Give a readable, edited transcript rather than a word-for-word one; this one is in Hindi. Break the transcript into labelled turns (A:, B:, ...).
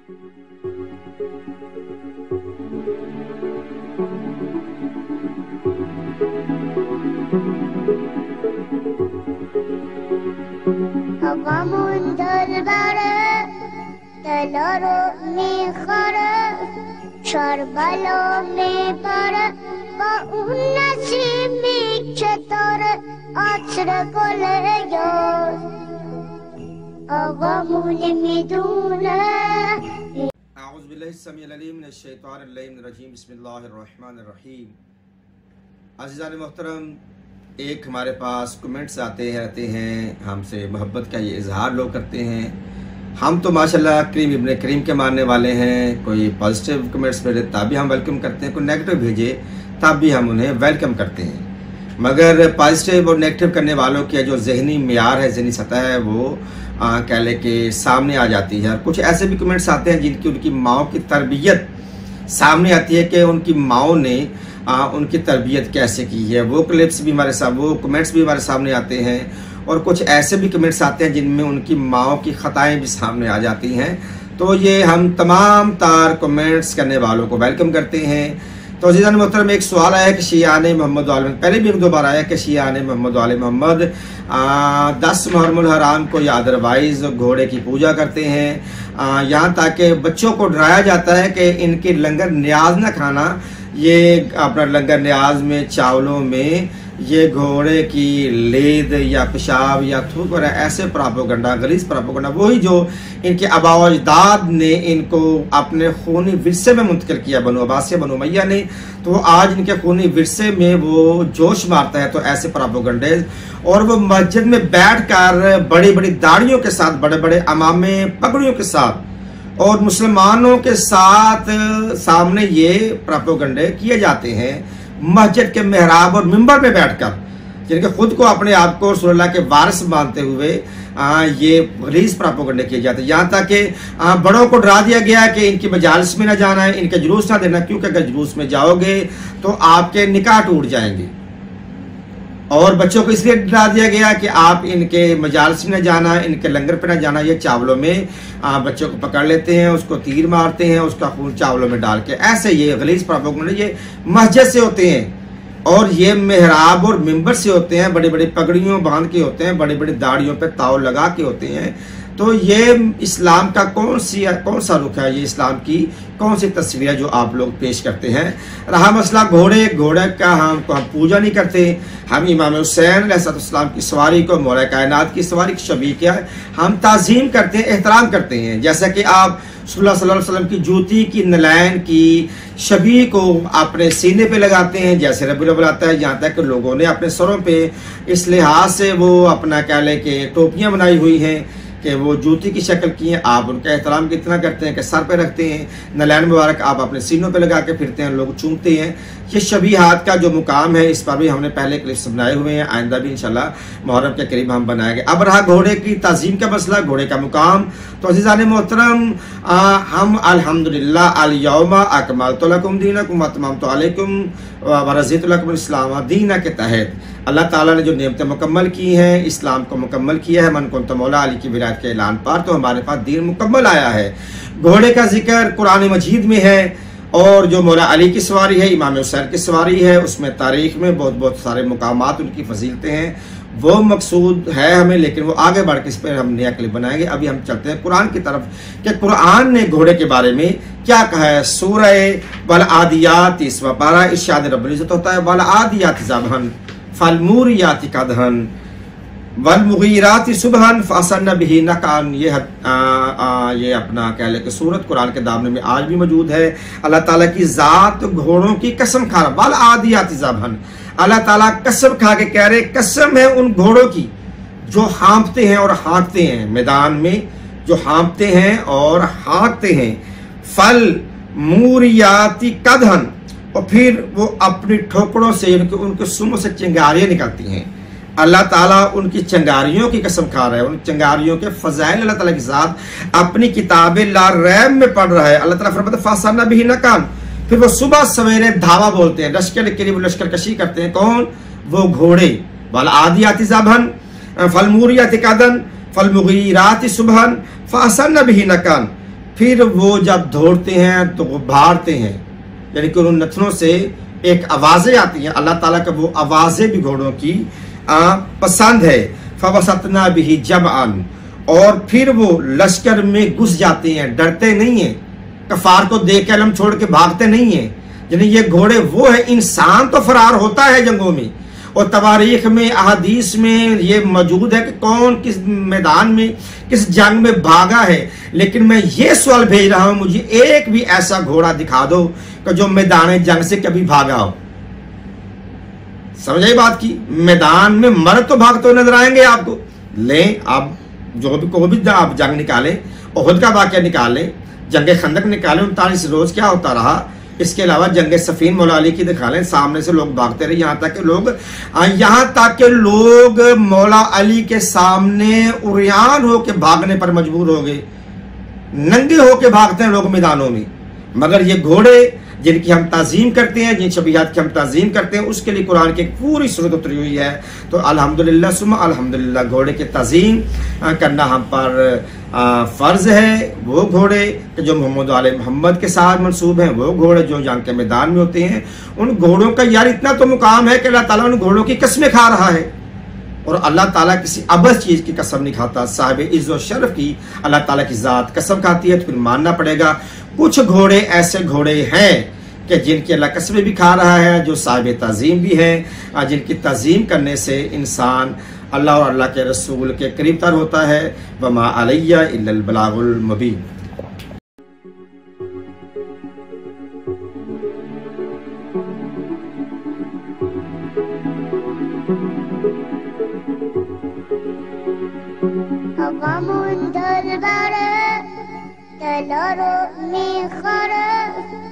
A: Agamın dölbere Telaro mikhare Şarbalo mipare Ba unnesi mikçetare Açre kole yoz Agamın midune
B: Euzubillahissami'l-alim-minesh-shaytanir-rajim Bismillahir-Rahmanir-Rahim। अज़ीज़ान मोहतरम, एक हमारे पास कमेंट्स आते रहते हैं, हमसे मोहब्बत का ये इजहार लोग करते हैं। हम तो माशाल्लाह करीम इब्ने करीम के मानने वाले हैं। कोई पॉजिटिव कमेंट्स भेजे तब भी हम वेलकम करते हैं, कोई नेगेटिव भेजे तब भी हम उन्हें वेलकम करते हैं। मगर पॉजिटिव और नेगेटिव करने वालों के जो जहनी मियार है, जहनी सतह है, वो कह ले के सामने आ जाती है। कुछ ऐसे भी कमेंट्स आते हैं जिनकी उनकी माओ की तरबियत सामने आती है कि उनकी माओ ने उनकी तरबियत कैसे की है। वो क्लिप्स भी हमारे साथ, वो कमेंट्स भी हमारे सामने आते हैं। और कुछ ऐसे भी कमेंट्स आते हैं जिनमें उनकी माओ की ख़ताएँ भी सामने आ जाती हैं। तो ये हम तमाम तार कमेंट्स करने वालों को वेलकम करते हैं। तो अज़ीज़ान मोहतरम, एक सवाल आया कि शियाने मोहम्मद वाले, पहले भी एक दो बार आया कि शियाने मोहम्मद वाले मोहम्मद 10 मुहर्रमुल हराम को या अदरवाइज घोड़े की पूजा करते हैं। यहाँ ताकि बच्चों को डराया जाता है कि इनके लंगर न्याज न खाना। ये अपना लंगर न्याज में चावलों में ये घोड़े की लेद या पेशाब या थूक वगैरह ऐसे प्रोपेगेंडा, गलीज प्रोपेगेंडा, वही जो इनके आबा अजदाद ने इनको अपने खूनी विरसे में मुंतकिल किया, बनु अब्बास या बनु उमैया ने, तो आज इनके खूनी विरसे में वो जोश मारता है। तो ऐसे प्रोपेगेंडे, और वो मस्जिद में बैठकर बड़ी बड़ी दाढ़ियों के साथ, बड़े बड़े अमामे पगड़ियों के साथ और मुसलमानों के साथ सामने ये प्रोपेगेंडे किए जाते हैं मस्जिद के मेहराब और मिंबर में बैठकर, जिनके खुद को अपने आप को रसूलुल्लाह के वारिस मानते हुए ये गलीज़ प्रोपेगेंडे किए जाते हैं। यहाँ तक कि बड़ों को डरा दिया गया कि इनकी मजालिस में ना जाना है, इनके जुलूस ना देना, क्योंकि अगर जुलूस में जाओगे तो आपके निकाह टूट जाएंगे। और बच्चों को इसलिए डरा दिया गया कि आप इनके मजालिस में न जाना, इनके लंगर पे न जाना। ये चावलों में बच्चों को पकड़ लेते हैं, उसको तीर मारते हैं, उसका खून चावलों में डाल के। ऐसे ये गलीज़ प्रोपेगेंडा ये मस्जिद से होते हैं और ये मेहराब और मिंबर से होते हैं, बड़ी बड़ी पगड़ियों बांध के होते हैं, बड़ी बड़ी दाढ़ियों पे ताव लगा के होते हैं। तो ये इस्लाम का कौन सा रुख है, ये इस्लाम की कौन सी तस्वीर है जो आप लोग पेश करते हैं। रहा मसला घोड़े का, हम पूजा नहीं करते। हम इमाम हुसैन अलैहिस्सलाम की सवारी को, मौला कायनात की सवारी की शबीह क्या है, हम ताज़ीम करते हैं, एहतराम करते हैं। जैसा कि आप सल्लल्लाहु अलैहि वसल्लम की जूती की नलैन की शबीह को अपने सीने पे लगाते हैं, जैसे रबीउल अव्वल आता है। यहाँ तक लोगों ने अपने सरों पे इस लिहाज से वो अपना कह ले के टोपियाँ बनाई हुई हैं कि वो जूती की शक्ल की हैं। आप उनका एहतराम कितना करते हैं कि सर पे रखते हैं, नलैन मुबारक आप अपने सीनों पे लगा के फिरते हैं, लोग चूमते हैं। ये शबीहात का जो मुकाम है, इस पर भी हमने पहले क्लिप्स बनाए हुए हैं, आइंदा भी इंशाल्लाह मुहर्रम के करीब हम बनाएंगे। अब रहा घोड़े की ताज़ीम का मसला, घोड़े का मुकाम। तो अज़ीज़ान मोहतरम, हम अल्हम्दुलिल्लाह अल-यौमा अकमलतु लकुम दीनकुम व अतममतु अलैकुम व रज़ीतु लकुम इस्लाम दीना के तहत अल्लाह ताला ने जो नेमतें मुकम्मल की हैं, इस्लाम को मुकम्मल किया है। मन कुंत मौला अली की विलायत के ऐलान पर तो हमारे पास दीन मुकम्मल आया है। घोड़े का जिक्र कुरान मजीद में है और जो मौला अली की सवारी है, इमाम हुसैन की सवारी है, उसमें तारीख में बहुत सारे मुकामात, उनकी फजीलतें हैं, वो मकसूद है हमें। लेकिन वो आगे बढ़ के इस पर हम नया क्लिप बनाएंगे। अभी हम चलते हैं कुरान की तरफ कि कुरान ने घोड़े के बारे में क्या कहा है। सूरह वल आदियात 30वां पारा, इरशाद रब्बुल इज्जत होता है वल आदियात ज़बहन फलमूरियात कदहन वल मुगीरात सुबहन फअसन बिही नकान। ये अपना कह ले कि सूरत कुरान के दामने में आज भी मौजूद है। अल्लाह ताला की ज़ात घोड़ों की कसम खा रहा, वल आदियात ज़बहन। अल्लाह ताला कसम खा के कह रहे, कसम है उन घोड़ों की जो हाँफते हैं और हाँकते हैं, मैदान में जो हाँफते हैं और हाँकते हैं। फल मूरियाती कदहन, और फिर वो अपनी ठोकरों से उनके सुमों से चिंगारियां निकलती हैं। अल्लाह ताला उनकी चिंगारियों की कसम खा रहा है, उन चिंगारियों के फजाइल अल्लाह ताला के साथ अपनी किताबें ला रैब में पढ़ रहा है। अल्लाह ताला फरमाता फासना बिही नकान, फिर वो सुबह सवेरे धावा बोलते हैं, लश्कर के लिए लश्कर कशी करते हैं। कौन? वो घोड़े। वाल आदियाति ज़बहन फल मूरियाति कदन फल मुगीराति सुबहन फासन बिही नकान। फिर वो जब दौड़ते हैं तो वो भागते हैं, यानी कि उन नथनों से एक आवाज़ें आती हैं। अल्लाह ताला का वो आवाज़ें भी घोड़ों की पसंद है। फवसतना बिही जमअन, और फिर वो लश्कर में घुस जाते हैं, डरते नहीं हैं, कफार को देख के अलम छोड़ के भागते नहीं हैं। यानी ये घोड़े वो है, इंसान तो फरार होता है जंगों में, और तवारीख में अहादीस में ये मौजूद है कि कौन किस मैदान में किस जंग में भागा है। लेकिन मैं ये सवाल भेज रहा हूं, मुझे एक भी ऐसा घोड़ा दिखा दो कि जो मैदान जंग से कभी भागा हो। समझ आई बात की? मैदान में मर्द तो भागते हुए नजर आएंगे आपको। लें आप जो भी को भी आप जंग निकालें, ओहद का वाकया निकालें, जंग खंदक निकालें, 39 रोज क्या होता रहा, इसके अलावा जंग सफीन मौला अली की दिखा लें, सामने से लोग भागते रहे, यहाँ तक कि लोग मौला अली के सामने उरियान होके भागने पर मजबूर हो गए, नंगे होके भागते हैं लोग मैदानों में। मगर ये घोड़े जिनकी हम ताजीम करते हैं, जिन शबीहात की हम ताजीम करते हैं, उसके लिए कुरान की एक पूरी सूरत उतरी हुई है। तो अल्हम्दुलिल्लाह सुम्मा अल्हम्दुलिल्लाह, घोड़े की ताजीम करना हम पर फ़र्ज है। वो घोड़े जो मोहम्मद आले मोहम्मद के साथ मंसूब हैं, वो घोड़े जो जंग के मैदान में होते हैं, उन घोड़ों का यार इतना तो मुकाम है कि अल्लाह ताला उन घोड़ों की कसमें खा रहा है। और अल्लाह ताला किसी अबस चीज़ की कसम नहीं खाता। साहिब इज़्ज़त व शरफ की अल्लाह ताला की ज़ात कसम खाती है, तो फिर मानना पड़ेगा। कुछ घोड़े ऐसे घोड़े हैं कि जिनकी अल्लाह कसमें भी खा रहा है, जो साहिब ताज़ीम भी हैं, जिनकी ताज़ीम करने से इंसान अल्लाह और अल्लाह के रसूल के करीब तर होता है। वमा अलैया इल्लल बलागुल मुबीन।
A: Havamun darbare, telaro mi khare.